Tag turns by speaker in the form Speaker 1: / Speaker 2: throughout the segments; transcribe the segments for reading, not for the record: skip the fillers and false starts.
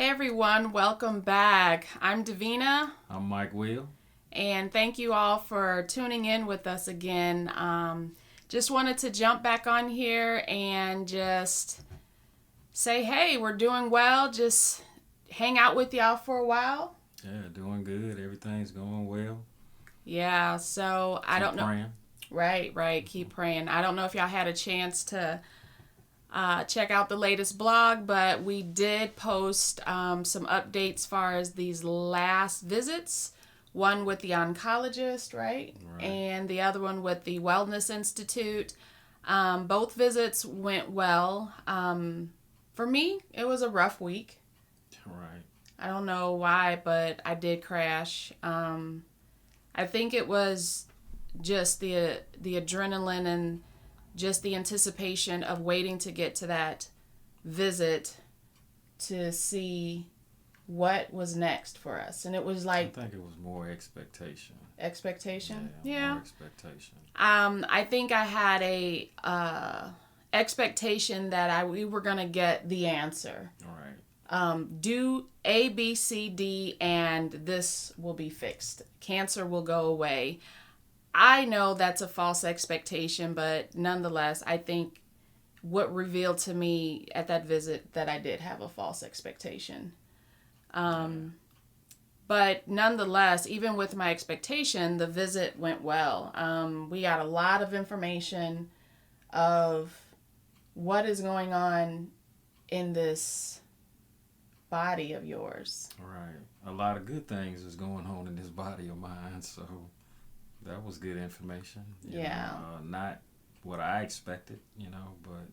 Speaker 1: Hey everyone, welcome back. I'm Davina.
Speaker 2: I'm Mike Will.
Speaker 1: And thank you all for tuning in with us again. Just wanted to jump back on here and just say, hey, we're doing well. Just hang out with y'all for a while.
Speaker 2: Yeah, doing good. Everything's going well.
Speaker 1: Yeah, so I don't know.
Speaker 2: Praying.
Speaker 1: Right. Keep praying. I don't know if y'all had a chance to check out the latest blog, but we did post some updates as far as these last visits. One with the oncologist, right? And the other one with the Wellness Institute. Both visits went well. For me, it was a rough week.
Speaker 2: Right.
Speaker 1: I don't know why, but I did crash. I think it was just the adrenaline and just the anticipation of waiting to get to that visit to see what was next for us. And it was like,
Speaker 2: I think it was more expectation.
Speaker 1: Expectation?
Speaker 2: Yeah. More expectation.
Speaker 1: I think I had a expectation that we were going to get the answer.
Speaker 2: All right.
Speaker 1: Do A, B, C, D, and this will be fixed. Cancer will go away. I know that's a false expectation, but nonetheless, I think what revealed to me at that visit that I did have a false expectation. But nonetheless, even with my expectation, the visit went well. We got a lot of information of what is going on in this body of yours.
Speaker 2: Right. A lot of good things is going on in this body of mine, so that was good information.
Speaker 1: Yeah.
Speaker 2: Not what I expected, but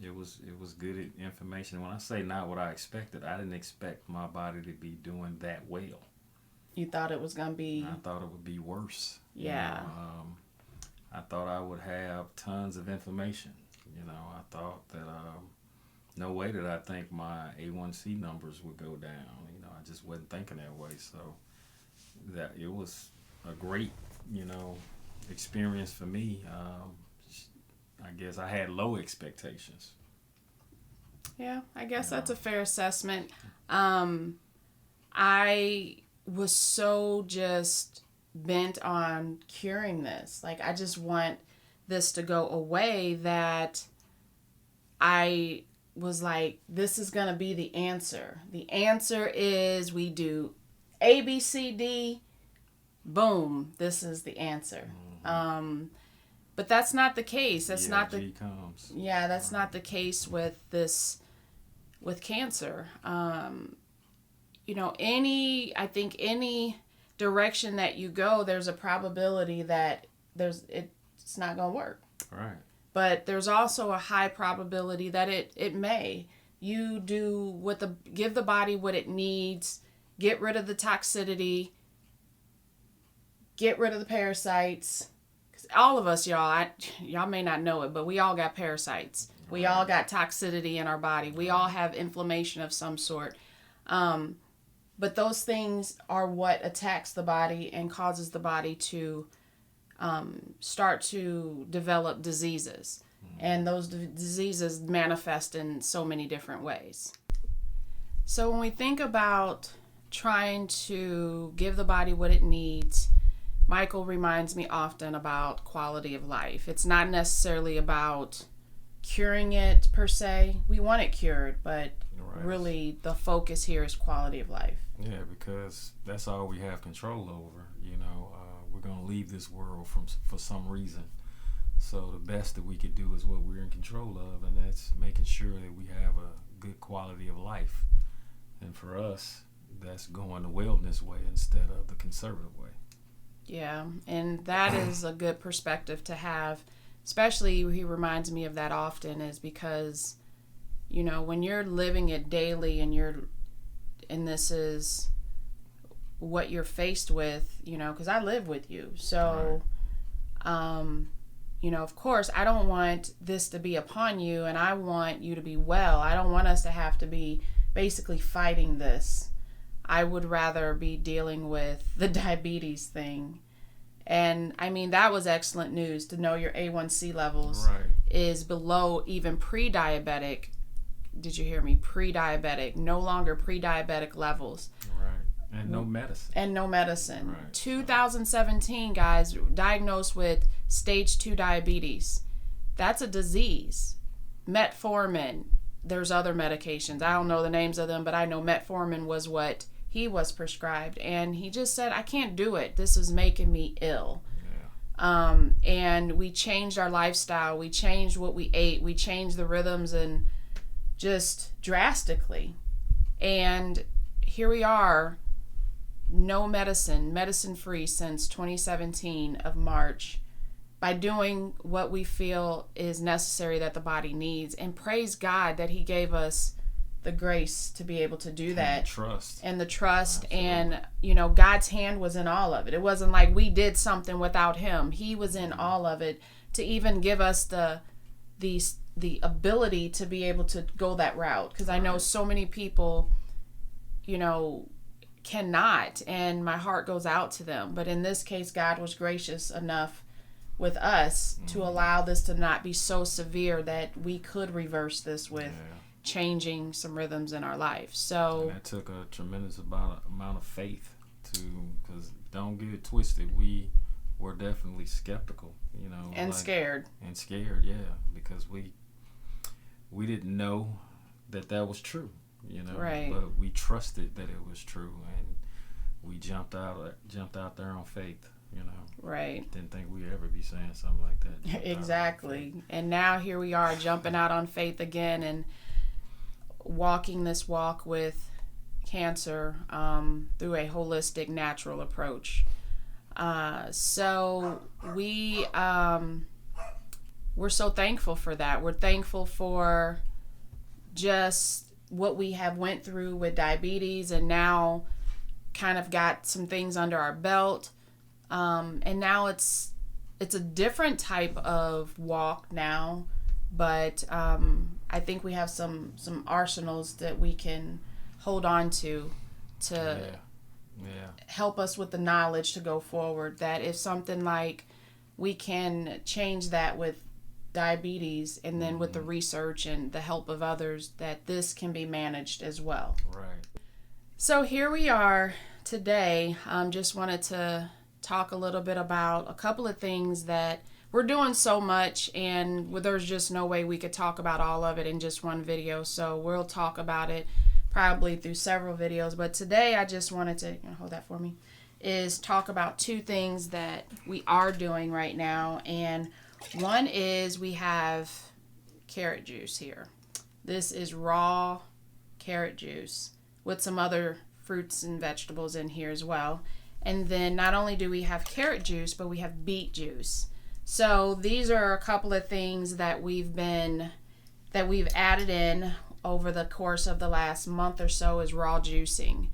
Speaker 2: it was good information. When I say not what I expected, I didn't expect my body to be doing that well.
Speaker 1: You thought it was going to be...
Speaker 2: I thought it would be worse.
Speaker 1: Yeah.
Speaker 2: I thought I would have tons of information. I thought that no way did I think my A1C numbers would go down. I just wasn't thinking that way. So that it was a great, experience for me. I guess I had low expectations.
Speaker 1: Yeah, I guess that's a fair assessment. I was so just bent on curing this. Like, I just want this to go away that I was like, this is going to be the answer. The answer is we do A, B, C, D. Boom, this is the answer.
Speaker 2: Mm-hmm.
Speaker 1: But that's not the case. That's not the
Speaker 2: G comes.
Speaker 1: Yeah, that's not the case with cancer. I think any direction that you go, there's a probability that it's not going to work.
Speaker 2: Right.
Speaker 1: But there's also a high probability that it may. You give the body what it needs, get rid of the toxicity, get rid of the parasites. All of us, y'all may not know it, but we all got parasites. We all got toxicity in our body. We all have inflammation of some sort. But those things are what attacks the body and causes the body to start to develop diseases. And those diseases manifest in so many different ways. So when we think about trying to give the body what it needs, Michael reminds me often about quality of life. It's not necessarily about curing it per se. We want it cured, but really the focus here is quality of life.
Speaker 2: Yeah, because that's all we have control over. We're going to leave this world for some reason. So the best that we could do is what we're in control of, and that's making sure that we have a good quality of life. And for us, that's going the wellness way instead of the conservative way.
Speaker 1: Yeah, and that is a good perspective to have. Especially, he reminds me of that often, is because, when you're living it daily and this is what you're faced with, because I live with you. So, of course, I don't want this to be upon you, and I want you to be well. I don't want us to have to be basically fighting this. I would rather be dealing with the diabetes thing. And I mean, that was excellent news to know your A1C levels is below even pre-diabetic did you hear me? Pre-diabetic, no longer pre-diabetic levels.
Speaker 2: Right. And no medicine.
Speaker 1: And no medicine.
Speaker 2: Right.
Speaker 1: 2017, guys, diagnosed with stage 2 diabetes. That's a disease. Metformin. There's other medications. I don't know the names of them, but I know metformin was what he was prescribed. And he just said, I can't do it. This is making me ill. And we changed our lifestyle. We changed what we ate. We changed the rhythms and just drastically. And here we are, no medicine free since 2017 of March, by doing what we feel is necessary that the body needs. And praise God that he gave us the grace to be able to do that. And the trust. Absolutely. And, you know, God's hand was in all of it. It wasn't like we did something without him. He was in all of it to even give us the ability to be able to go that route. Because I know so many people, you know, cannot, and my heart goes out to them. But in this case, God was gracious enough with us to allow this to not be so severe that we could reverse this with changing some rhythms in our life. So
Speaker 2: and that took a tremendous amount of faith to, because don't get it twisted, we were definitely skeptical, you know,
Speaker 1: and scared,
Speaker 2: because we didn't know that was true, you know,
Speaker 1: right?
Speaker 2: But we trusted that it was true, and we jumped out there on faith, you know.
Speaker 1: Right.
Speaker 2: Didn't think we'd ever be saying something like that.
Speaker 1: Exactly. And now here we are jumping out on faith again and walking this walk with cancer through a holistic, natural approach. So we're so thankful for that. We're thankful for just what we have went through with diabetes, and now kind of got some things under our belt. And now it's a different type of walk now, but I think we have some arsenals that we can hold on to help us with the knowledge to go forward, that if something like we can change that with diabetes, and then with the research and the help of others, that this can be managed as well.
Speaker 2: Right.
Speaker 1: So here we are today. Just wanted to talk a little bit about a couple of things that we're doing so much, and there's just no way we could talk about all of it in just one video. So we'll talk about it probably through several videos. But today I just wanted to, hold that for me, is talk about two things that we are doing right now. And one is we have carrot juice here. This is raw carrot juice with some other fruits and vegetables in here as well. And then not only do we have carrot juice, but we have beet juice. So these are a couple of things that we've added in over the course of the last month or so, is raw juicing.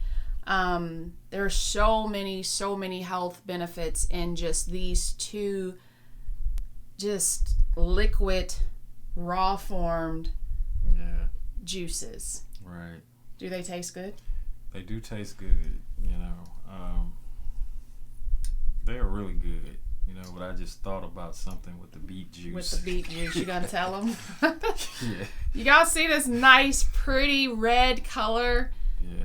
Speaker 1: There are so many health benefits in just these two, just liquid, raw formed juices.
Speaker 2: Right.
Speaker 1: Do they taste good?
Speaker 2: They do taste good, you know. They're really good, you know, but I just thought about something with the beet juice.
Speaker 1: With the beet juice, you gonna tell them?
Speaker 2: Yeah.
Speaker 1: You guys see this nice, pretty red color?
Speaker 2: Yeah.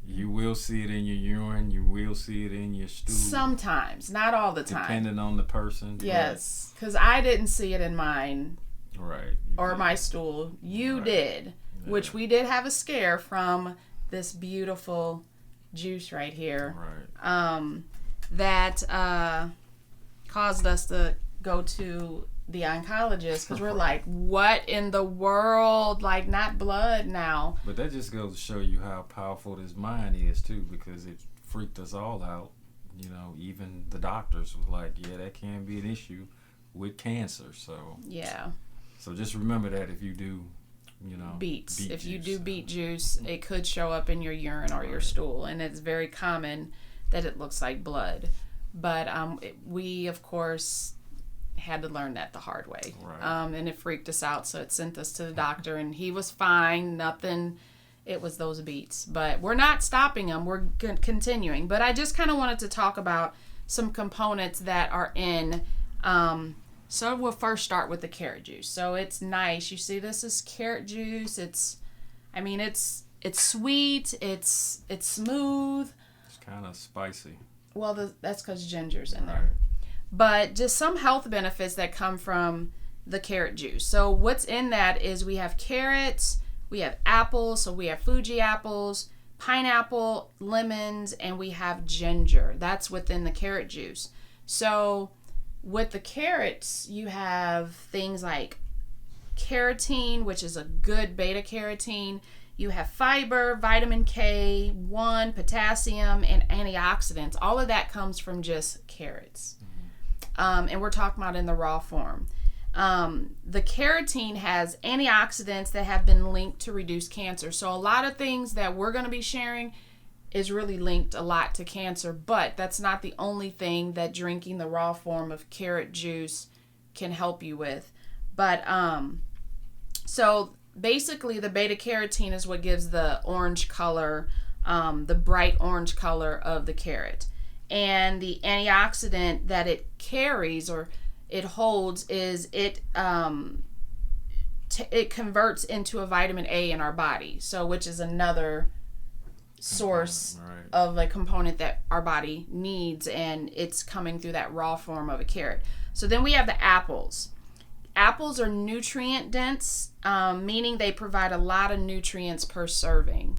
Speaker 2: You will see it in your urine. You will see it in your stool.
Speaker 1: Sometimes, not all the time.
Speaker 2: Depending on the person.
Speaker 1: Yes, because I didn't see it in mine.
Speaker 2: Right.
Speaker 1: Or my stool. You did, which we did have a scare from this beautiful juice right here.
Speaker 2: Right.
Speaker 1: That caused us to go to the oncologist, because we're like, what in the world? Like, not blood now.
Speaker 2: But that just goes to show you how powerful this mind is too, because it freaked us all out. You know, even the doctors were like, yeah, that can be an issue with cancer. So
Speaker 1: yeah.
Speaker 2: So just remember that if you do, you know,
Speaker 1: beets. If
Speaker 2: juice,
Speaker 1: you do beet juice, it could show up in your urine or your stool, and it's very common that it looks like blood. But we, of course, had to learn that the hard way.
Speaker 2: Right.
Speaker 1: And it freaked us out, so it sent us to the doctor, and he was fine. Nothing. It was those beets. But we're not stopping them. We're continuing. But I just kind of wanted to talk about some components that are in. So we'll first start with the carrot juice. So it's nice. You see, this is carrot juice. It's I mean, it's sweet, it's smooth.
Speaker 2: It's kind of spicy.
Speaker 1: Well, that's because ginger's in
Speaker 2: Right.
Speaker 1: there. But just some health benefits that come from the carrot juice. So what's in that is we have carrots, we have apples, so we have Fuji apples, pineapple, lemons, and we have ginger. That's within the carrot juice. So with the carrots, you have things like carotene, which is a good beta carotene. You have fiber, vitamin K1, potassium, and antioxidants. All of that comes from just carrots. And we're talking about in the raw form. The carotene has antioxidants that have been linked to reduce cancer. So a lot of things that we're going to be sharing is really linked a lot to cancer, but that's not the only thing that drinking the raw form of carrot juice can help you with. But so basically the beta carotene is what gives the orange color, the bright orange color of the carrot. And the antioxidant that it carries or it holds is it converts into a vitamin A in our body, so which is another source of a component that our body needs, and it's coming through that raw form of a carrot. So then we have the apples. Apples are nutrient dense, meaning they provide a lot of nutrients per serving.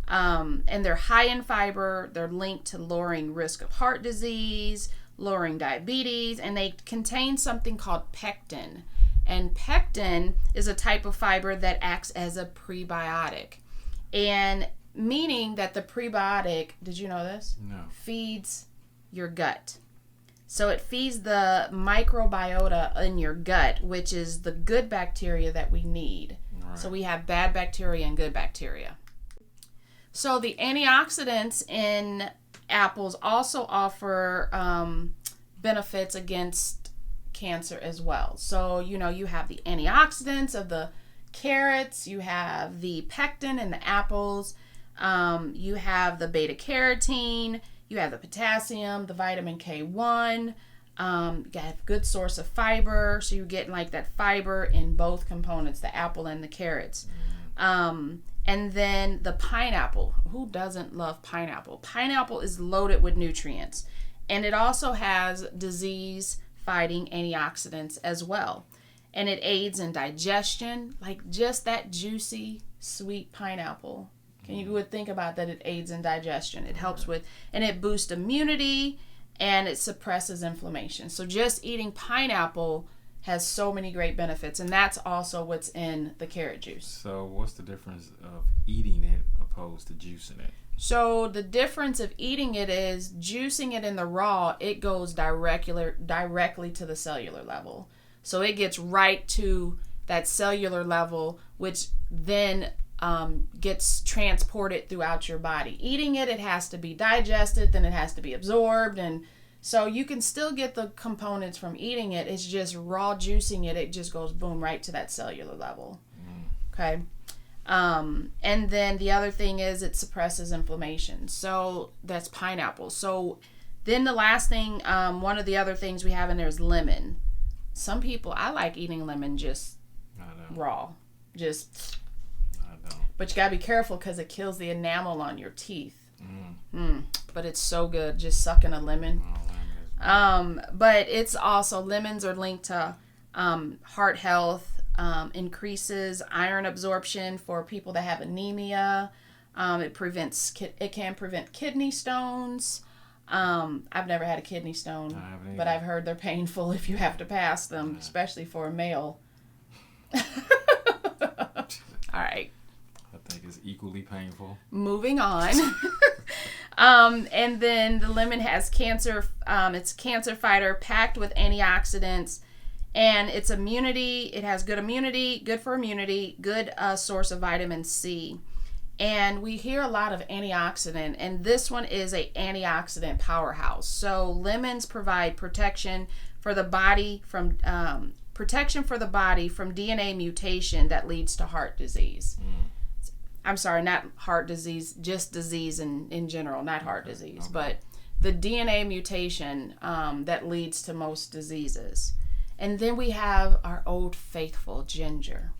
Speaker 1: And they're high in fiber. They're linked to lowering risk of heart disease, lowering diabetes, and they contain something called pectin. And pectin is a type of fiber that acts as a prebiotic. And meaning that the prebiotic, did you know this?
Speaker 2: No.
Speaker 1: Feeds your gut. So it feeds the microbiota in your gut, which is the good bacteria that we need.
Speaker 2: Right.
Speaker 1: So we have bad bacteria and good bacteria. So the antioxidants in apples also offer benefits against cancer as well. So, you have the antioxidants of the carrots, you have the pectin in the apples, you have the beta carotene, you have the potassium, the vitamin K1, you got a good source of fiber, so you're getting like that fiber in both components, the apple and the carrots. And then the pineapple. Who doesn't love pineapple? Pineapple is loaded with nutrients, and it also has disease-fighting antioxidants as well. And it aids in digestion, like just that juicy, sweet pineapple. You would think about that it aids in digestion. It helps with, and it boosts immunity, and it suppresses inflammation. So just eating pineapple has so many great benefits, and that's also what's in the carrot juice.
Speaker 2: So what's the difference of eating it opposed to juicing it?
Speaker 1: So the difference of eating it is juicing it in the raw, it goes directly to the cellular level. So it gets right to that cellular level, which then gets transported throughout your body. Eating it, it has to be digested, then it has to be absorbed, and so you can still get the components from eating it. It's just raw juicing it. It just goes boom right to that cellular level. Okay. And then the other thing is it suppresses inflammation. So that's pineapple. So then the last thing, one of the other things we have in there is lemon. Some people, I like eating lemon just raw. Just.
Speaker 2: I don't.
Speaker 1: But you gotta be careful because it kills the enamel on your teeth. But it's so good just sucking a lemon. But it's also, lemons are linked to heart health, increases iron absorption for people that have anemia. It can prevent kidney stones. I've never had a kidney stone, but I've heard they're painful if you have to pass them, especially for a male. All right.
Speaker 2: I think it's equally painful.
Speaker 1: Moving on. And then the lemon has cancer. It's a cancer fighter packed with antioxidants, and it's immunity. It has good immunity, good for immunity, good source of vitamin C. And we hear a lot of antioxidant, and this one is a antioxidant powerhouse. So lemons provide protection for the body from DNA mutation that leads to heart disease. I'm sorry, not heart disease, just disease in general, not heart disease, but the DNA mutation that leads to most diseases. And then we have our old faithful ginger.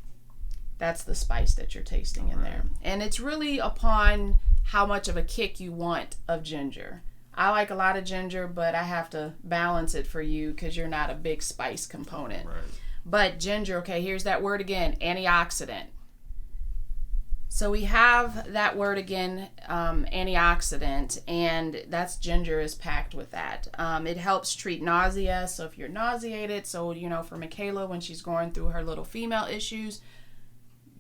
Speaker 1: That's the spice that you're tasting in there. And it's really upon how much of a kick you want of ginger. I like a lot of ginger, but I have to balance it for you because you're not a big spice component.
Speaker 2: Right.
Speaker 1: But ginger, okay, here's that word again, antioxidant. So we have that word again, antioxidant, and that's ginger is packed with that. It helps treat nausea. So if you're nauseated, so, you know, for Michaela, when she's going through her little female issues,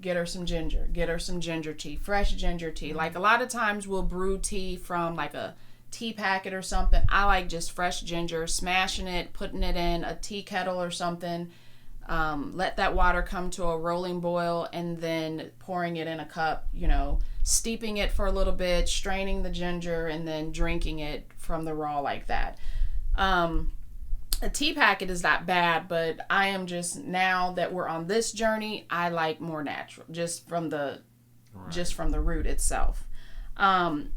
Speaker 1: get her some ginger. Get her some ginger tea, fresh ginger tea. Like a lot of times we'll brew tea from like a tea packet or something. I like just fresh ginger, smashing it, putting it in a tea kettle or something. Let that water come to a rolling boil and then pouring it in a cup, you know, steeping it for a little bit, straining the ginger, and then drinking it from the raw like that. A tea packet is not bad, but I am just, now that we're on this journey, I like more natural, just from the root itself.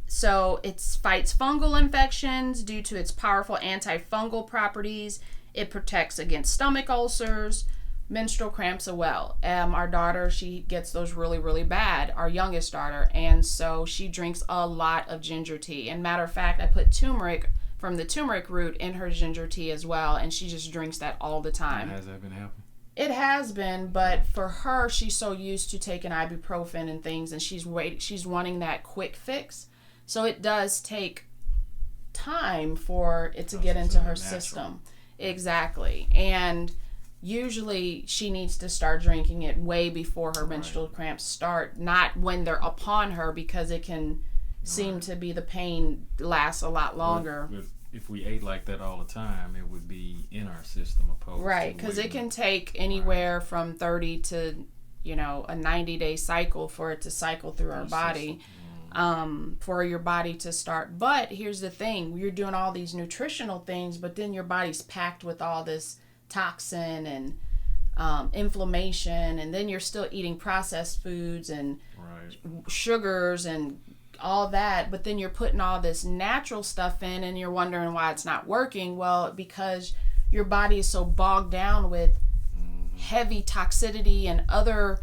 Speaker 1: So it fights fungal infections due to its powerful antifungal properties. It protects against stomach ulcers, menstrual cramps as well. Our daughter, she gets those really, really bad, our youngest daughter, and so she drinks a lot of ginger tea. And matter of fact, I put turmeric from the turmeric root in her ginger tea as well, and she just drinks that all the time.
Speaker 2: Has that been happening?
Speaker 1: It has been, but for her, she's so used to taking ibuprofen and things, and she's wanting that quick fix. So it does take time for it to get into her system. Exactly. And usually she needs to start drinking it way before her menstrual cramps start, not when they're upon her, because it can seem to be the pain lasts a lot longer.
Speaker 2: But if we ate like that all the time, it would be in our system opposed
Speaker 1: right, because it can take anywhere from 30 to, you know, a 90-day cycle for it to cycle through our body. For your body to start. But here's the thing, you're doing all these nutritional things, but then your body's packed with all this toxin and inflammation, and then you're still eating processed foods and sugars and all that, but then you're putting all this natural stuff in and you're wondering why it's not working. Well, because your body is so bogged down with heavy toxicity and other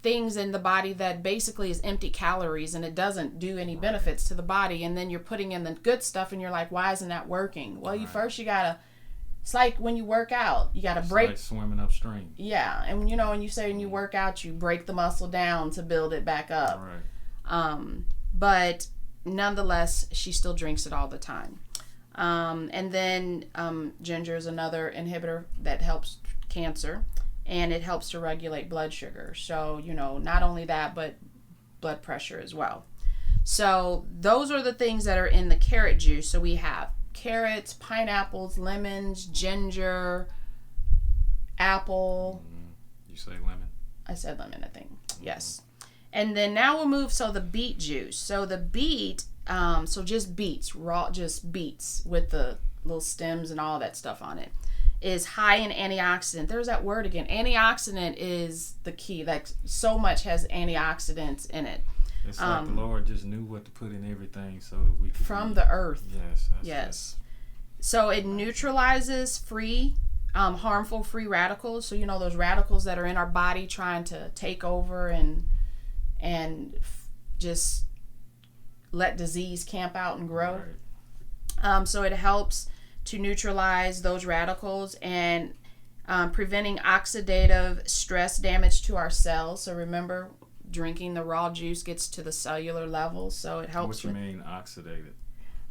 Speaker 1: things in the body that basically is empty calories, and it doesn't do any benefits to the body. And then you're putting in the good stuff and you're like, why isn't that working? Well, you gotta, it's like when you work out, you gotta break.
Speaker 2: It's like swimming upstream.
Speaker 1: Yeah, and you know, when you say when you work out, you break the muscle down to build it back up. But nonetheless, she still drinks it all the time. And then ginger is another inhibitor that helps cancer. And it helps to regulate blood sugar. So, you know, not only that, but blood pressure as well. So those are the things that are in the carrot juice. So we have carrots, pineapples, lemons, ginger, apple.
Speaker 2: You say lemon?
Speaker 1: I said lemon, I think. Yes. And then now we'll move, so the beet juice. So the beet, so just beets, raw, just beets with the little stems and all that stuff on it, is high in antioxidant. There's that word again. Antioxidant is the key. Like, so much has antioxidants in it.
Speaker 2: It's like the Lord just knew what to put in everything so that we could
Speaker 1: from the earth.
Speaker 2: Yes.
Speaker 1: So it neutralizes harmful free radicals. So, you know, those radicals that are in our body trying to take over and just let disease camp out and grow. So it helps to neutralize those radicals and preventing oxidative stress damage to our cells. So remember, drinking the raw juice gets to the cellular level, so it helps.
Speaker 2: What you mean oxidative?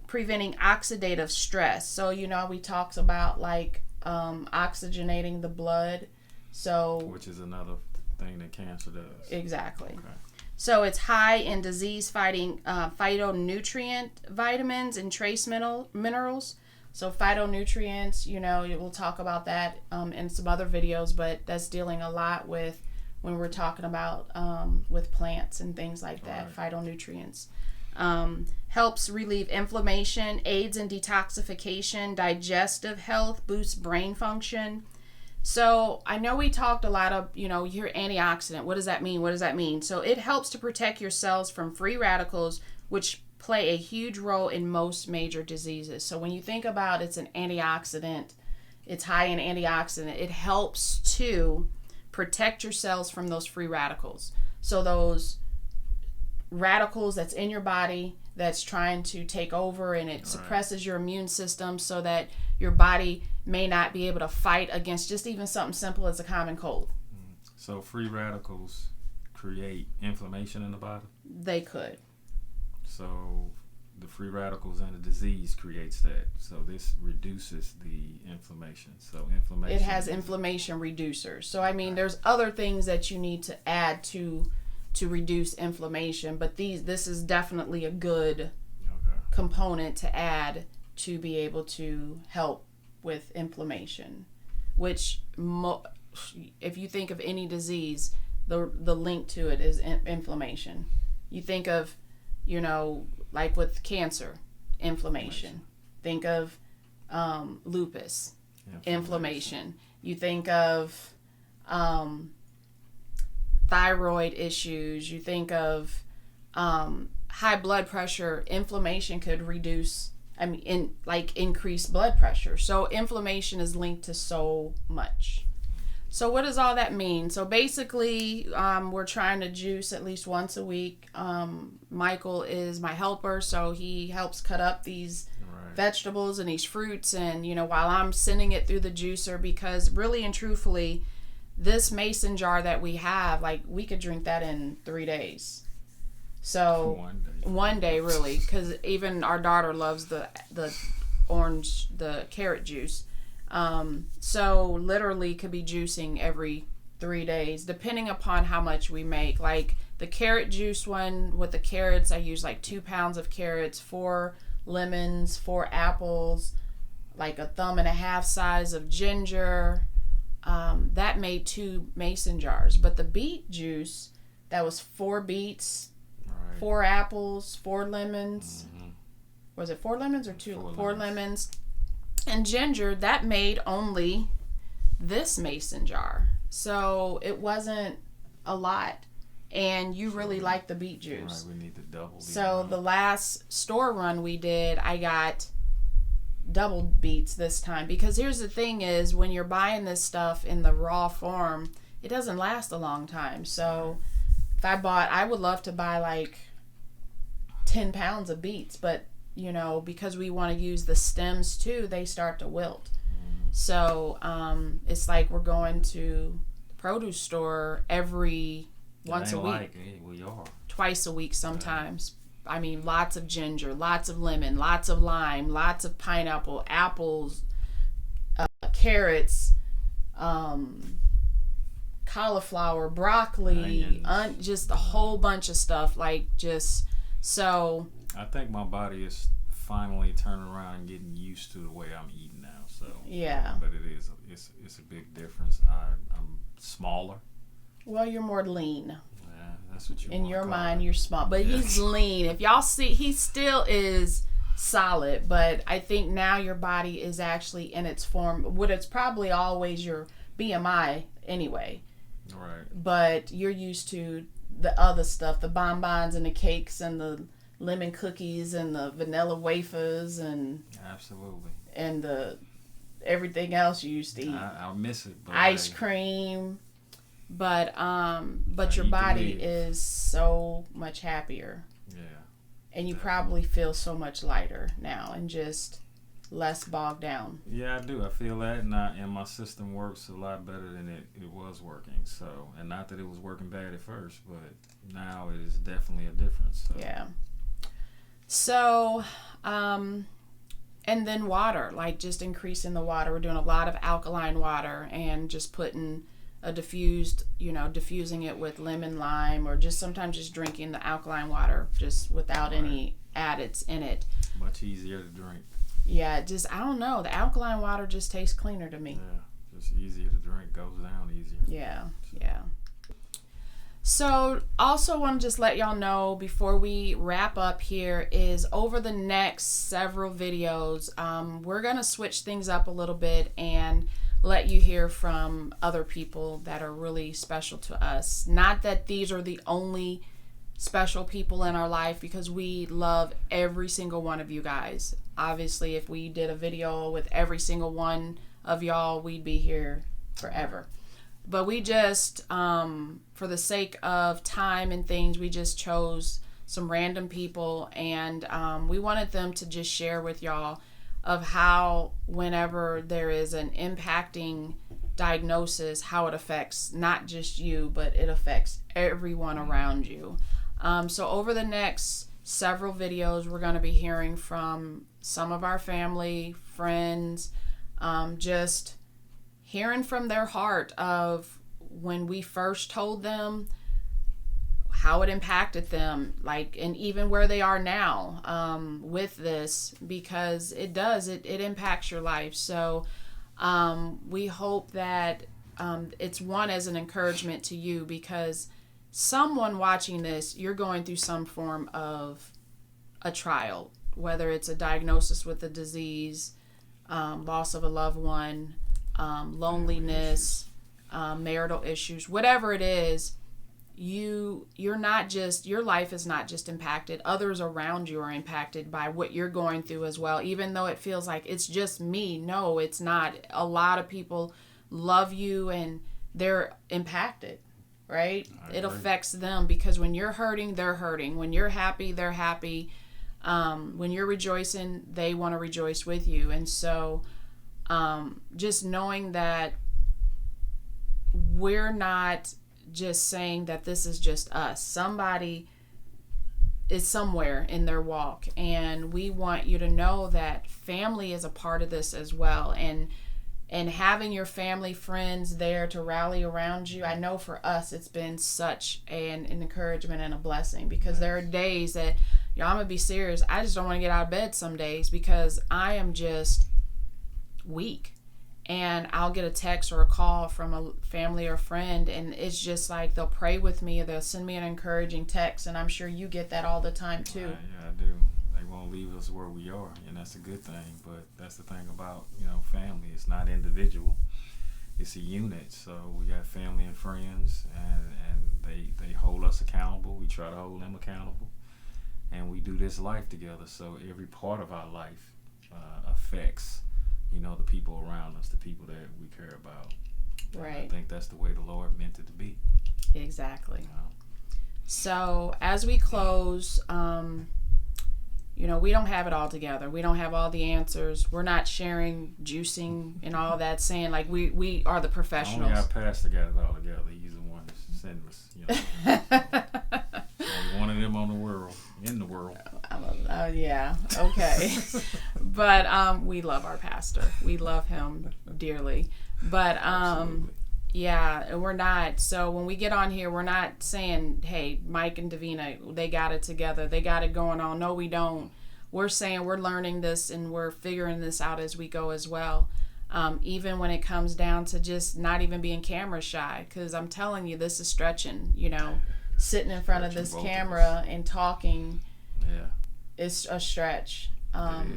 Speaker 1: Preventing oxidative stress. So, you know, we talked about like oxygenating the blood. So, which is another
Speaker 2: thing that cancer does.
Speaker 1: Exactly.
Speaker 2: Okay.
Speaker 1: So it's high in disease-fighting phytonutrient vitamins and trace minerals. So phytonutrients, you know, we'll talk about that in some other videos, but that's dealing a lot with when we're talking about with plants and things like that. Phytonutrients. Helps relieve inflammation, aids in detoxification, digestive health, boosts brain function. So I know we talked a lot of, you know, you hear antioxidant. What does that mean? What does that mean? So it helps to protect your cells from free radicals, which play a huge role in most major diseases. So when you think about it's an antioxidant, it's high in antioxidant, it helps to protect your cells from those free radicals. So those radicals that's in your body that's trying to take over, and it suppresses your immune system so that your body may not be able to fight against just even something simple as a common cold.
Speaker 2: So free radicals create inflammation in the body?
Speaker 1: They could.
Speaker 2: So the free radicals and the disease creates that. So this reduces the inflammation. So inflammation.
Speaker 1: It has inflammation reducers. So I mean, there's other things that you need to add to reduce inflammation, but this is definitely a good component to add to be able to help with inflammation. Which, if you think of any disease, the link to it is inflammation. You think of, like with cancer, inflammation. Think of lupus, inflammation. You think of thyroid issues. You think of high blood pressure. Inflammation could increase blood pressure. So inflammation is linked to so much. So what does all that mean? So basically, we're trying to juice at least once a week. Michael is my helper, so he helps cut up these vegetables and these fruits, and while I'm sending it through the juicer, because really and truthfully, this mason jar that we have, we could drink that in 3 days. So one day really, because even our daughter loves the carrot juice. So literally could be juicing every 3 days, depending upon how much we make. Like the carrot juice one with the carrots, I use 2 pounds of carrots, 4 lemons, 4 apples, like a thumb and a half size of ginger. That made 2 mason jars. But the beet juice, that was 4 beets, 4 apples, 4 lemons. Was it 4 lemons or 2? 4 lemons. And ginger, that made only this mason jar. So it wasn't a lot. And you really like the beet juice.
Speaker 2: We need to double.
Speaker 1: So the last store run we did, I got double beets this time. Because here's the thing is, when you're buying this stuff in the raw form, it doesn't last a long time. So if I would love to buy 10 pounds of beets, but because we want to use the stems too, they start to wilt. So it's like we're going to the produce store once a week.
Speaker 2: We are.
Speaker 1: Twice a week sometimes. I mean, lots of ginger, lots of lemon, lots of lime, lots of pineapple, apples, carrots, cauliflower, broccoli, just a whole bunch of stuff. So
Speaker 2: I think my body is finally turning around and getting used to the way I'm eating now. So
Speaker 1: yeah,
Speaker 2: but it's a big difference. I'm smaller.
Speaker 1: Well, you're more lean.
Speaker 2: Yeah, that's what you.
Speaker 1: In your mind, you're small, but he's lean. If y'all see, he still is solid, but I think now your body is actually in its form. What it's probably always your BMI anyway.
Speaker 2: Right.
Speaker 1: But you're used to the other stuff, the bonbons and the cakes and the lemon cookies and the vanilla wafers and
Speaker 2: absolutely,
Speaker 1: and the everything else you used to eat.
Speaker 2: I'll miss it. But
Speaker 1: ice cream, but your body is so much happier.
Speaker 2: Yeah.
Speaker 1: And you probably feel so much lighter now and just less bogged down.
Speaker 2: Yeah, I do. I feel that, and my system works a lot better than it was working. So, and not that it was working bad at first, but now it is definitely a difference. So.
Speaker 1: Yeah. So, and then water, just increasing the water. We're doing a lot of alkaline water and just putting diffusing it with lemon, lime, or just sometimes just drinking the alkaline water just without any additives in it.
Speaker 2: Much easier to drink.
Speaker 1: Yeah, I don't know. The alkaline water just tastes cleaner to me.
Speaker 2: Yeah, just easier to drink, goes down easier.
Speaker 1: Yeah. So also want to just let y'all know before we wrap up here is over the next several videos, we're going to switch things up a little bit and let you hear from other people that are really special to us. Not that these are the only special people in our life, because we love every single one of you guys. Obviously, if we did a video with every single one of y'all, we'd be here forever. But we just, for the sake of time and things, we just chose some random people, and we wanted them to just share with y'all of how whenever there is an impacting diagnosis, how it affects not just you, but it affects everyone around you. So over the next several videos, we're going to be hearing from some of our family, friends, just hearing from their heart of when we first told them, how it impacted them, like, and even where they are now with this, because it impacts your life. So we hope that it's one as an encouragement to you, because someone watching this, you're going through some form of a trial, whether it's a diagnosis with a disease, loss of a loved one, loneliness, marital issues, whatever it is. You're not just, your life is not just impacted, others around you are impacted by what you're going through as well, even though it feels like it's just me. No, it's not. A lot of people love you and they're impacted, right? It affects them, because when you're hurting, they're hurting. When you're happy, they're happy. When you're rejoicing, they want to rejoice with you. And so just knowing that we're not just saying that this is just us. Somebody is somewhere in their walk, and we want you to know that family is a part of this as well, and having your family, friends there to rally around you. I know for us it's been such an encouragement and a blessing, because there are days that, y'all, I'm gonna be serious, I just don't want to get out of bed some days because I am just weak. And I'll get a text or a call from a family or friend, and it's just like they'll pray with me, or they'll send me an encouraging text, and I'm sure you get that all the time too.
Speaker 2: Yeah, I do. They won't leave us where we are, and that's a good thing. But that's the thing about, family. It's not individual. It's a unit. So we got family and friends, and they hold us accountable. We try to hold them accountable, and we do this life together. So every part of our life affects the people around us, the people that we care about.
Speaker 1: Right.
Speaker 2: And I think that's the way the Lord meant it to be.
Speaker 1: Exactly. So as we close, we don't have it all together. We don't have all the answers. We're not sharing juicing and all that, saying like we are the professionals.
Speaker 2: Only our pastor got it all together. He's the one that's sending us. Only one of them in the world.
Speaker 1: Yeah. Okay. But we love our pastor. We love him dearly. But yeah, and we're not. So when we get on here, we're not saying, hey, Mike and Davina, they got it together, they got it going on. No, we don't. We're saying we're learning this and we're figuring this out as we go as well. Even when it comes down to just not even being camera shy, because I'm telling you, this is stretching. Sitting in front of this camera and talking, it's a stretch.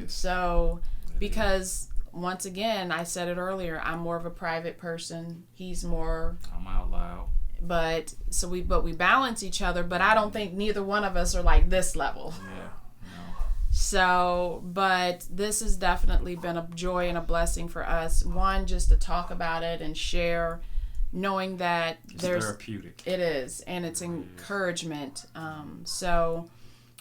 Speaker 1: So because once again, I said it earlier, I'm more of a private person. He's more,
Speaker 2: I'm out loud.
Speaker 1: But we balance each other, but I don't think neither one of us are like this level.
Speaker 2: Yeah. No.
Speaker 1: So, but this has definitely been a joy and a blessing for us. One, just to talk about it and share, knowing that
Speaker 2: it's
Speaker 1: there's
Speaker 2: therapeutic.
Speaker 1: It is, and it's encouragement.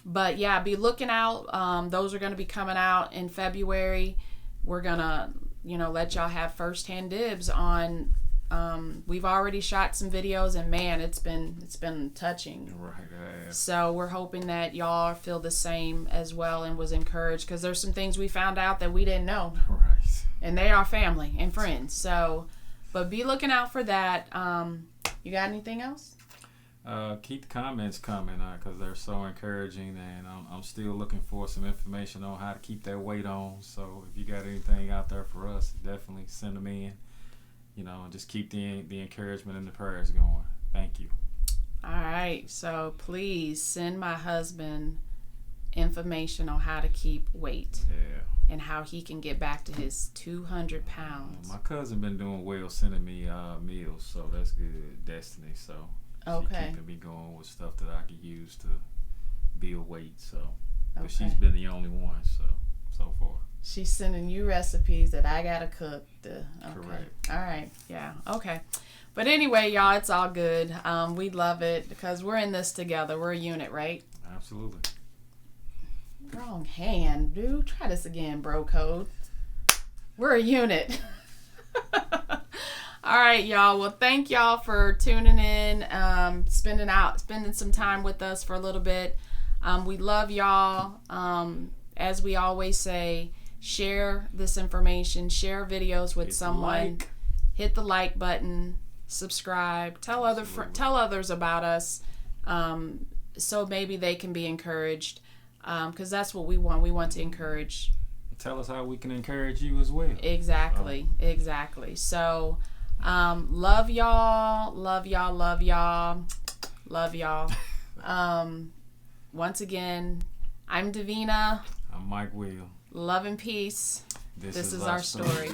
Speaker 1: But yeah, be looking out. Those are going to be coming out in February. We're gonna let y'all have firsthand dibs on. We've already shot some videos, and man, it's been touching.
Speaker 2: Right.
Speaker 1: So we're hoping that y'all feel the same as well and was encouraged, because there's some things we found out that we didn't know.
Speaker 2: Right.
Speaker 1: And they are family and friends. So, but be looking out for that. You got anything else?
Speaker 2: Keep the comments coming, because they're so encouraging, and I'm still looking for some information on how to keep that weight on. So if you got anything out there for us, definitely send them in. And just keep the encouragement and the prayers going. Thank you.
Speaker 1: All right. So please send my husband information on how to keep weight.
Speaker 2: Yeah.
Speaker 1: And how he can get back to his 200 pounds.
Speaker 2: My cousin been doing well, sending me meals, so that's good. Destiny, so
Speaker 1: okay.
Speaker 2: She's keeping me going with stuff that I could use to build weight. So, but
Speaker 1: okay.
Speaker 2: she's been the only one. So so forth.
Speaker 1: She's sending you recipes that I gotta cook. Okay.
Speaker 2: Correct.
Speaker 1: All right. Yeah. Okay. But anyway, y'all, it's all good. We love it because we're in this together. We're a unit, right?
Speaker 2: Absolutely.
Speaker 1: Wrong hand, dude. Try this again, bro code. We're a unit. All right, y'all. Well, thank y'all for tuning in, spending some time with us for a little bit. We love y'all. As we always say, share this information, share videos with someone. Hit the like button, subscribe, tell others about us, so maybe they can be encouraged, because that's what we want. We want to encourage.
Speaker 2: Tell us how we can encourage you as well.
Speaker 1: Exactly. So, love y'all. Once again, I'm Davina.
Speaker 2: I'm Mike Will.
Speaker 1: Love and peace. This is our story.